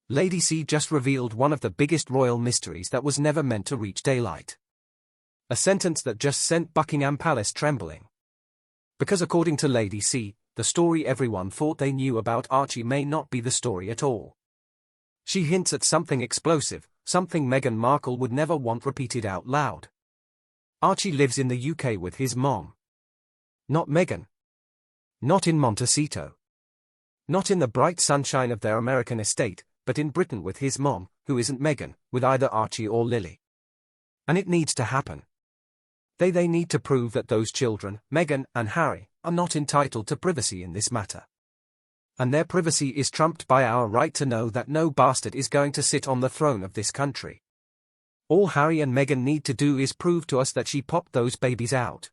Lady C just revealed one of the biggest royal mysteries that was never meant to reach daylight. A sentence that just sent Buckingham Palace trembling. Because according to Lady C, the story everyone thought they knew about Archie may not be the story at all. She hints at something explosive, something Meghan Markle would never want repeated out loud. Archie lives in the UK with his mom. Not Meghan. Not in Montecito. Not in the bright sunshine of their American estate, but in Britain with his mom, who isn't Meghan, with either Archie or Lily. And it needs to happen. They need to prove that those children, Meghan and Harry, are not entitled to privacy in this matter. And their privacy is trumped by our right to know that no bastard is going to sit on the throne of this country. All Harry and Meghan need to do is prove to us that she popped those babies out.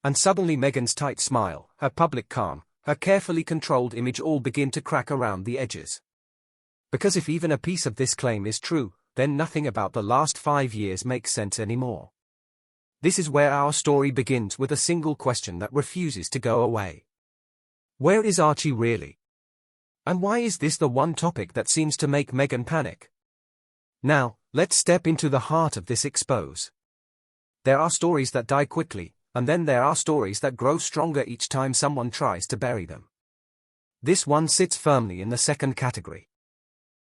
And suddenly Meghan's tight smile, her public calm, her carefully controlled image all begin to crack around the edges. Because if even a piece of this claim is true, then nothing about the last 5 years makes sense anymore. This is where our story begins with a single question that refuses to go away. Where is Archie really? And why is this the one topic that seems to make Meghan panic? Now, let's step into the heart of this expose. There are stories that die quickly, and then there are stories that grow stronger each time someone tries to bury them. This one sits firmly in the second category.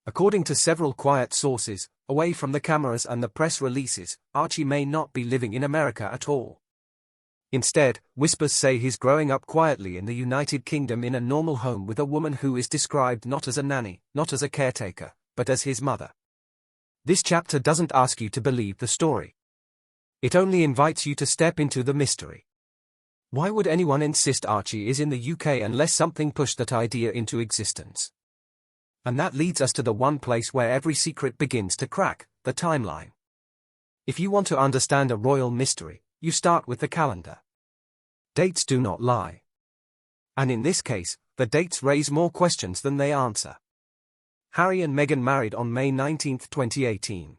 According to several quiet sources, away from the cameras and the press releases, Archie may not be living in America at all. Instead, whispers say he's growing up quietly in the United Kingdom in a normal home with a woman who is described not as a nanny, not as a caretaker, but as his mother. This chapter doesn't ask you to believe the story. It only invites you to step into the mystery. Why would anyone insist Archie is in the UK unless something pushed that idea into existence? And that leads us to the one place where every secret begins to crack, the timeline. If you want to understand a royal mystery, you start with the calendar. Dates do not lie. And in this case, the dates raise more questions than they answer. Harry and Meghan married on May 19, 2018.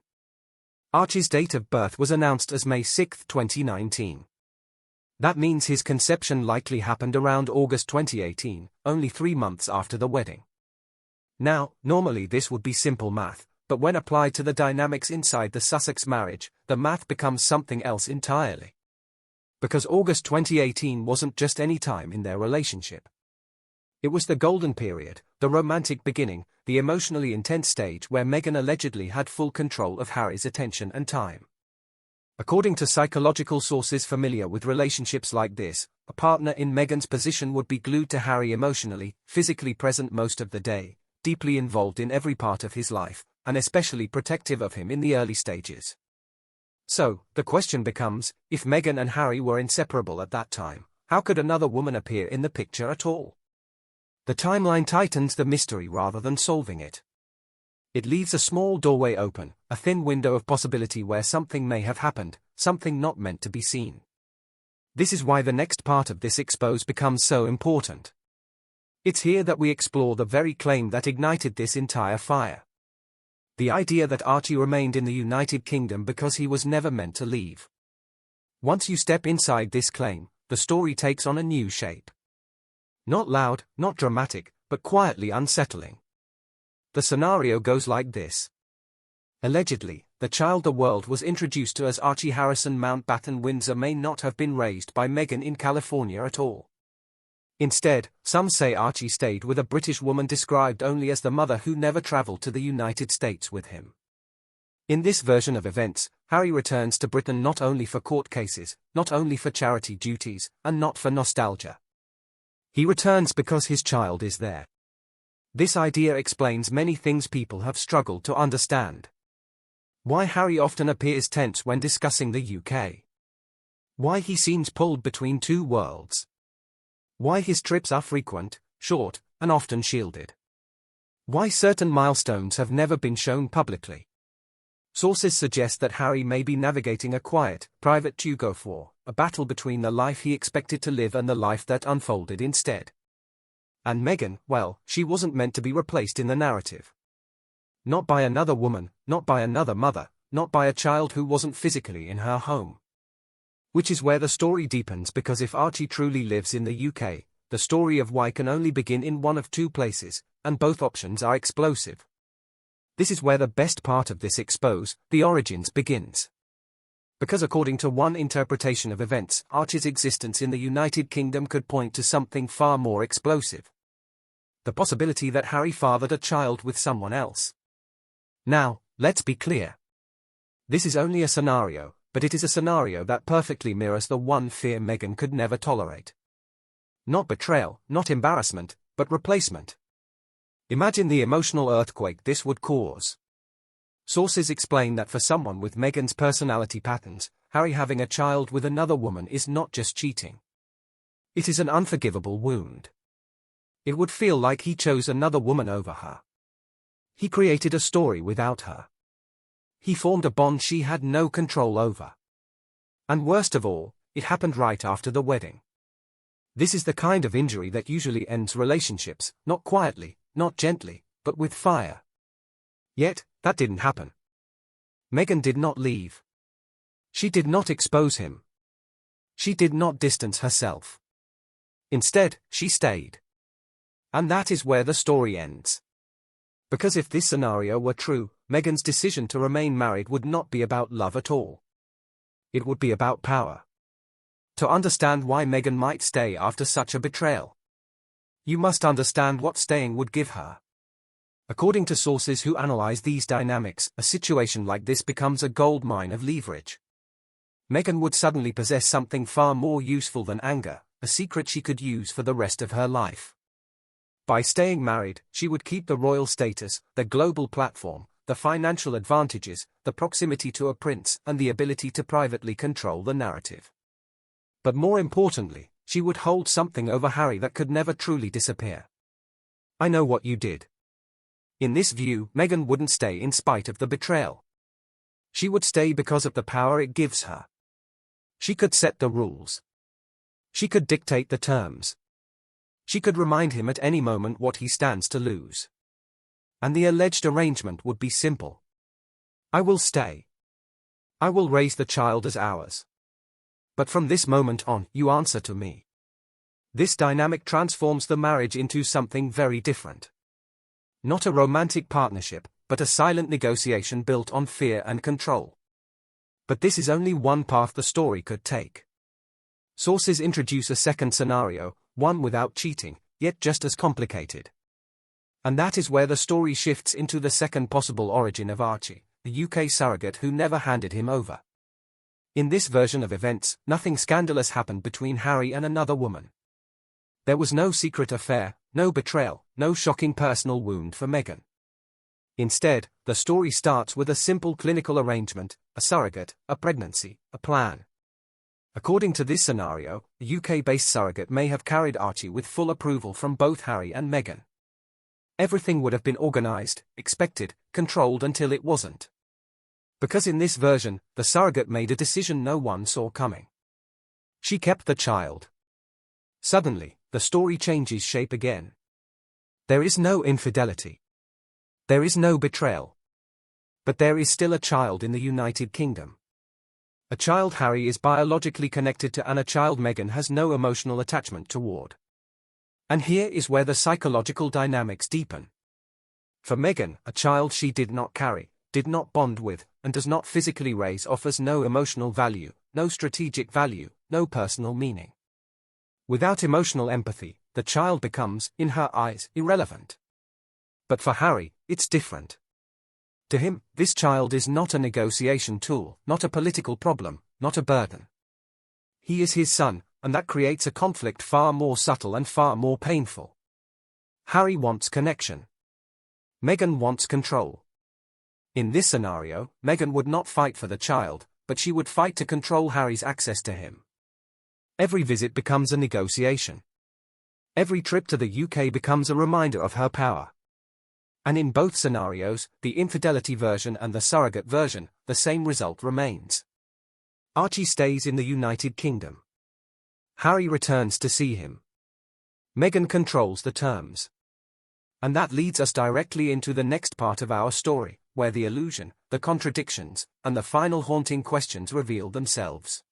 Archie's date of birth was announced as May 6, 2019. That means his conception likely happened around August 2018, only 3 months after the wedding. Now, normally this would be simple math, but when applied to the dynamics inside the Sussex marriage, the math becomes something else entirely. Because August 2018 wasn't just any time in their relationship. It was the golden period, the romantic beginning, the emotionally intense stage where Meghan allegedly had full control of Harry's attention and time. According to psychological sources familiar with relationships like this, a partner in Meghan's position would be glued to Harry emotionally, physically present most of the day, deeply involved in every part of his life, and especially protective of him in the early stages. So, the question becomes, if Meghan and Harry were inseparable at that time, how could another woman appear in the picture at all? The timeline tightens the mystery rather than solving it. It leaves a small doorway open, a thin window of possibility where something may have happened, something not meant to be seen. This is why the next part of this expose becomes so important. It's here that we explore the very claim that ignited this entire fire. The idea that Archie remained in the United Kingdom because he was never meant to leave. Once you step inside this claim, the story takes on a new shape. Not loud, not dramatic, but quietly unsettling. The scenario goes like this. Allegedly, the child the world was introduced to as Archie Harrison Mountbatten Windsor may not have been raised by Meghan in California at all. Instead, some say Archie stayed with a British woman described only as the mother who never traveled to the United States with him. In this version of events, Harry returns to Britain not only for court cases, not only for charity duties, and not for nostalgia. He returns because his child is there. This idea explains many things people have struggled to understand. Why Harry often appears tense when discussing the UK. Why he seems pulled between two worlds. Why his trips are frequent, short, and often shielded. Why certain milestones have never been shown publicly. Sources suggest that Harry may be navigating a quiet, private tug-of-war, a battle between the life he expected to live and the life that unfolded instead. And Meghan, well, she wasn't meant to be replaced in the narrative. Not by another woman, not by another mother, not by a child who wasn't physically in her home. Which is where the story deepens, because if Archie truly lives in the UK, the story of why can only begin in one of two places, and both options are explosive. This is where the best part of this expose, the origins, begins. Because according to one interpretation of events, Archie's existence in the United Kingdom could point to something far more explosive. The possibility that Harry fathered a child with someone else. Now, let's be clear. This is only a scenario, but it is a scenario that perfectly mirrors the one fear Meghan could never tolerate. Not betrayal, not embarrassment, but replacement. Imagine the emotional earthquake this would cause. Sources explain that for someone with Meghan's personality patterns, Harry having a child with another woman is not just cheating. It is an unforgivable wound. It would feel like he chose another woman over her. He created a story without her. He formed a bond she had no control over. And worst of all, it happened right after the wedding. This is the kind of injury that usually ends relationships, not quietly, not gently, but with fire. Yet, that didn't happen. Meghan did not leave. She did not expose him. She did not distance herself. Instead, she stayed. And that is where the story ends. Because if this scenario were true, Meghan's decision to remain married would not be about love at all. It would be about power. To understand why Meghan might stay after such a betrayal, you must understand what staying would give her. According to sources who analyze these dynamics, a situation like this becomes a goldmine of leverage. Meghan would suddenly possess something far more useful than anger, a secret she could use for the rest of her life. By staying married, she would keep the royal status, the global platform, the financial advantages, the proximity to a prince, and the ability to privately control the narrative. But more importantly, she would hold something over Harry that could never truly disappear. I know what you did. In this view, Meghan wouldn't stay in spite of the betrayal. She would stay because of the power it gives her. She could set the rules. She could dictate the terms. She could remind him at any moment what he stands to lose. And the alleged arrangement would be simple. I will stay. I will raise the child as ours. But from this moment on, you answer to me. This dynamic transforms the marriage into something very different. Not a romantic partnership, but a silent negotiation built on fear and control. But this is only one path the story could take. Sources introduce a second scenario, one without cheating, yet just as complicated. And that is where the story shifts into the second possible origin of Archie, the UK surrogate who never handed him over. In this version of events, nothing scandalous happened between Harry and another woman. There was no secret affair, no betrayal, no shocking personal wound for Meghan. Instead, the story starts with a simple clinical arrangement, a surrogate, a pregnancy, a plan. According to this scenario, the UK-based surrogate may have carried Archie with full approval from both Harry and Meghan. Everything would have been organized, expected, controlled until it wasn't. Because in this version, the surrogate made a decision no one saw coming. She kept the child. Suddenly, the story changes shape again. There is no infidelity. There is no betrayal. But there is still a child in the United Kingdom. A child Harry is biologically connected to and a child Meghan has no emotional attachment toward. And here is where the psychological dynamics deepen. For Meghan, a child she did not carry, did not bond with, and does not physically raise offers no emotional value, no strategic value, no personal meaning. Without emotional empathy, the child becomes, in her eyes, irrelevant. But for Harry, it's different. To him, this child is not a negotiation tool, not a political problem, not a burden. He is his son, and that creates a conflict far more subtle and far more painful. Harry wants connection. Meghan wants control. In this scenario, Meghan would not fight for the child, but she would fight to control Harry's access to him. Every visit becomes a negotiation. Every trip to the UK becomes a reminder of her power. And in both scenarios, the infidelity version and the surrogate version, the same result remains. Archie stays in the United Kingdom. Harry returns to see him. Meghan controls the terms. And that leads us directly into the next part of our story, where the illusion, the contradictions, and the final haunting questions reveal themselves.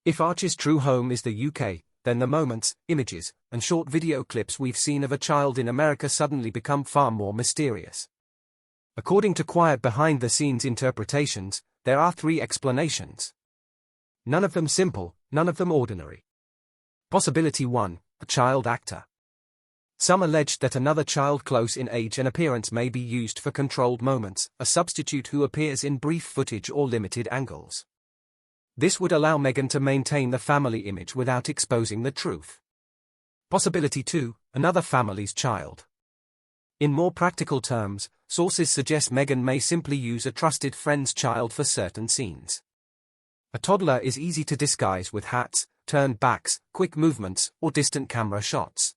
If Archie's true home is the UK, then the moments, images, and short video clips we've seen of a child in America suddenly become far more mysterious. According to quiet behind-the-scenes interpretations, there are 3 explanations. None of them simple, none of them ordinary. Possibility 1, a child actor. Some alleged that another child close in age and appearance may be used for controlled moments, a substitute who appears in brief footage or limited angles. This would allow Meghan to maintain the family image without exposing the truth. Possibility 2, another family's child. In more practical terms, sources suggest Meghan may simply use a trusted friend's child for certain scenes. A toddler is easy to disguise with hats, turned backs, quick movements, or distant camera shots.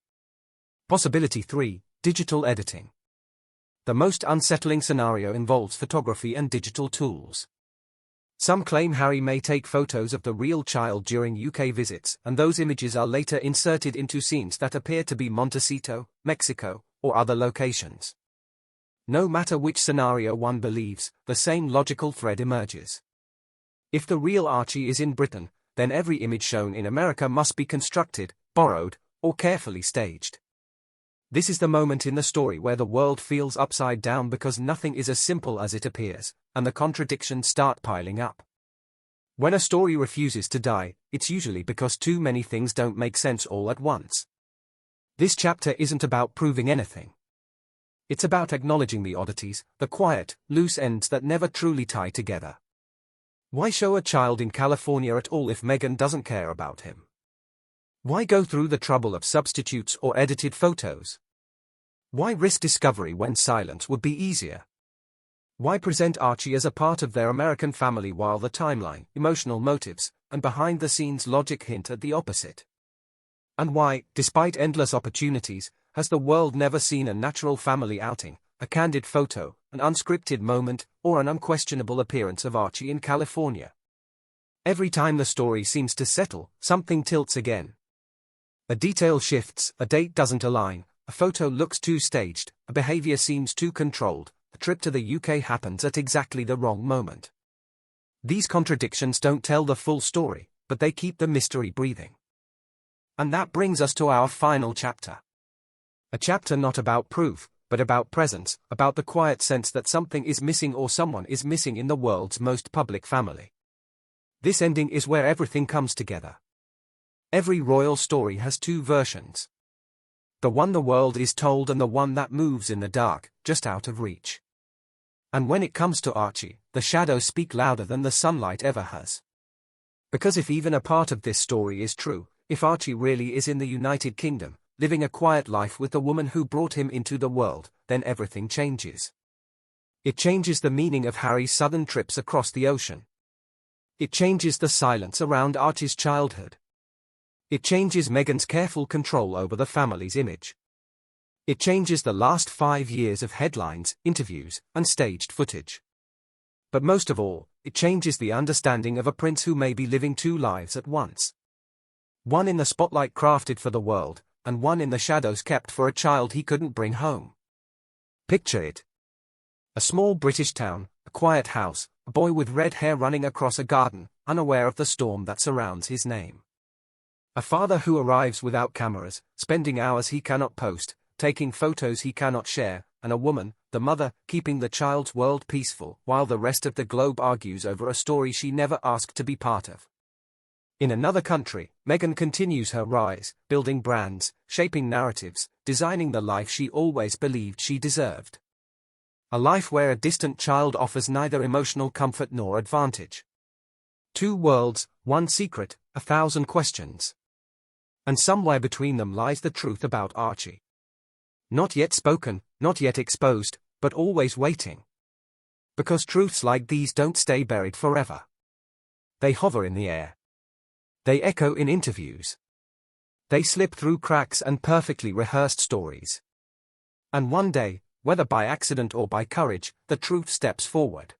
Possibility 3, digital editing. The most unsettling scenario involves photography and digital tools. Some claim Harry may take photos of the real child during UK visits, and those images are later inserted into scenes that appear to be Montecito, Mexico, or other locations. No matter which scenario one believes, the same logical thread emerges. If the real Archie is in Britain, then every image shown in America must be constructed, borrowed, or carefully staged. This is the moment in the story where the world feels upside down because nothing is as simple as it appears, and the contradictions start piling up. When a story refuses to die, it's usually because too many things don't make sense all at once. This chapter isn't about proving anything. It's about acknowledging the oddities, the quiet, loose ends that never truly tie together. Why show a child in California at all if Meghan doesn't care about him? Why go through the trouble of substitutes or edited photos? Why risk discovery when silence would be easier? Why present Archie as a part of their American family while the timeline, emotional motives, and behind-the-scenes logic hint at the opposite? And why, despite endless opportunities, has the world never seen a natural family outing, a candid photo, an unscripted moment, or an unquestionable appearance of Archie in California? Every time the story seems to settle, something tilts again. A detail shifts, a date doesn't align, a photo looks too staged, a behavior seems too controlled, a trip to the UK happens at exactly the wrong moment. These contradictions don't tell the full story, but they keep the mystery breathing. And that brings us to our final chapter. A chapter not about proof, but about presence, about the quiet sense that something is missing or someone is missing in the world's most public family. This ending is where everything comes together. Every royal story has 2 versions. The one the world is told and the one that moves in the dark, just out of reach. And when it comes to Archie, the shadows speak louder than the sunlight ever has. Because if even a part of this story is true, if Archie really is in the United Kingdom, living a quiet life with the woman who brought him into the world, then everything changes. It changes the meaning of Harry's southern trips across the ocean. It changes the silence around Archie's childhood. It changes Meghan's careful control over the family's image. It changes the last 5 years of headlines, interviews, and staged footage. But most of all, it changes the understanding of a prince who may be living 2 lives at once. One in the spotlight crafted for the world, and one in the shadows kept for a child he couldn't bring home. Picture it. A small British town, a quiet house, a boy with red hair running across a garden, unaware of the storm that surrounds his name. A father who arrives without cameras, spending hours he cannot post, taking photos he cannot share, and a woman, the mother, keeping the child's world peaceful while the rest of the globe argues over a story she never asked to be part of. In another country, Meghan continues her rise, building brands, shaping narratives, designing the life she always believed she deserved. A life where a distant child offers neither emotional comfort nor advantage. 2 worlds, 1 secret, 1,000 questions. And somewhere between them lies the truth about Archie. Not yet spoken, not yet exposed, but always waiting. Because truths like these don't stay buried forever. They hover in the air. They echo in interviews. They slip through cracks and perfectly rehearsed stories. And one day, whether by accident or by courage, the truth steps forward.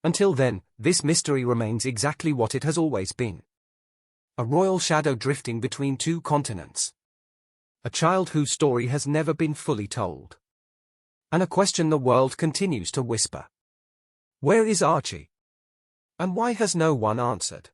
Until then, this mystery remains exactly what it has always been. A royal shadow drifting between 2 continents. A child whose story has never been fully told. And a question the world continues to whisper. Where is Archie? And why has no one answered?